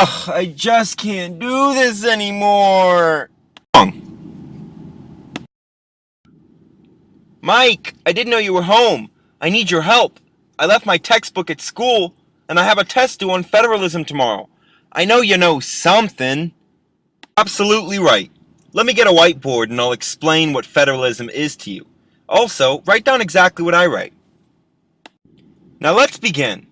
Ugh, I just can't do this anymore. Mike, I didn't know you were home. I need your help. I left my textbook at school, and I have a test due on federalism tomorrow. I know you know something. Absolutely right. Let me get a whiteboard and I'll explain what federalism is to you. Also, write down exactly what I write. Now let's begin.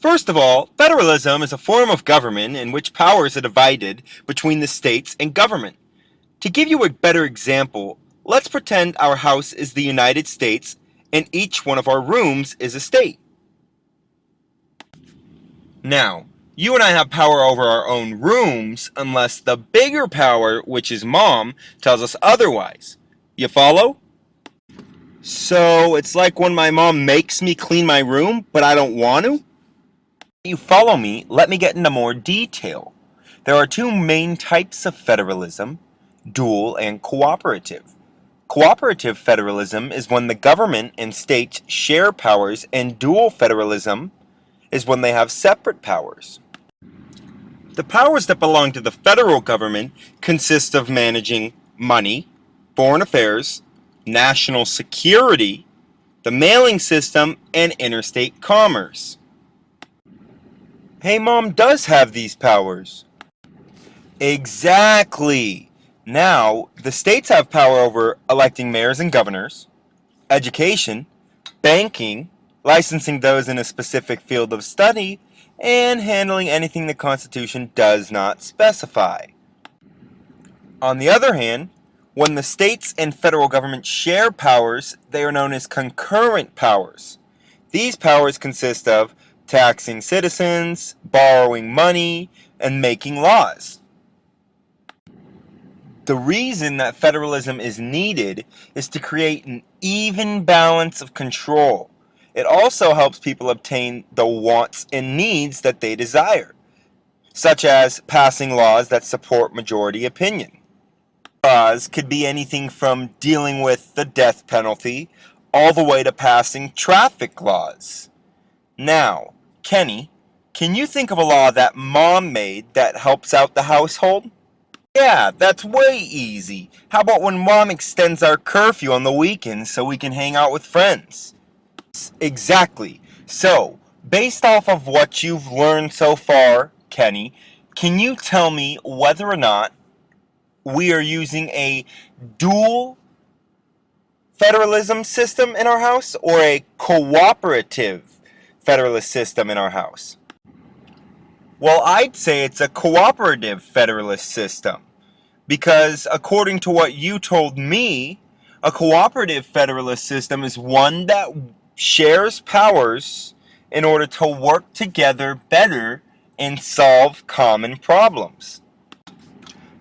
First of all, federalism is a form of government in which powers are divided between the states and government. To give you a better example, let's pretend our house is the United States and each one of our rooms is a state. Now, you and I have power over our own rooms unless the bigger power, which is Mom, tells us otherwise. You follow? So it's like when my mom makes me clean my room, but I don't want to? You follow me, let me get into more detail. There are two main types of federalism, dual and cooperative. Cooperative federalism is when the government and states share powers, and dual federalism is when they have separate powers. The powers that belong to the federal government consist of managing money, foreign affairs, national security, the mailing system, and interstate commerce. Hey, Mom does have these powers. Exactly. Now, the states have power over electing mayors and governors, education, banking, licensing those in a specific field of study, and handling anything the Constitution does not specify. On the other hand, when the states and federal government share powers, they are known as concurrent powers. These powers consist of taxing citizens, borrowing money, and making laws. The reason that federalism is needed is to create an even balance of control. It also helps people obtain the wants and needs that they desire, such as passing laws that support majority opinion. Laws could be anything from dealing with the death penalty all the way to passing traffic laws. Now, Kenny, can you think of a law that Mom made that helps out the household? Yeah, that's way easy. How about when Mom extends our curfew on the weekends so we can hang out with friends? Exactly. So, based off of what you've learned so far, Kenny, can you tell me whether or not we are using a dual federalism system in our house or a cooperative federalist system in our house? Well, I'd say it's a cooperative federalist system because according to what you told me, a cooperative federalist system is one that shares powers in order to work together better and solve common problems.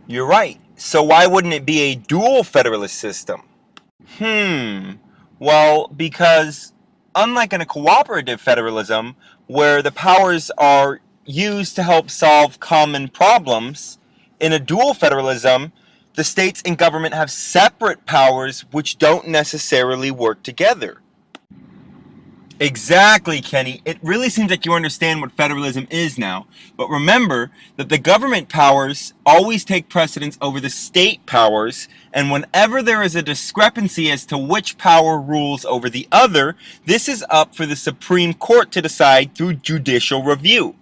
You're right. So why wouldn't it be a dual federalist system? Well, because unlike in a cooperative federalism, where the powers are used to help solve common problems, in a dual federalism, the states and government have separate powers which don't necessarily work together. Exactly, Kenny. It really seems like you understand what federalism is now. But remember that the government powers always take precedence over the state powers, and whenever there is a discrepancy as to which power rules over the other, this is up for the Supreme Court to decide through judicial review.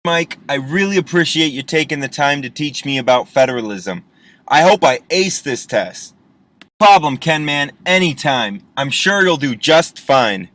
Mike, I really appreciate you taking the time to teach me about federalism. I hope I ace this test. No problem, Ken, man, anytime. I'm sure you'll do just fine.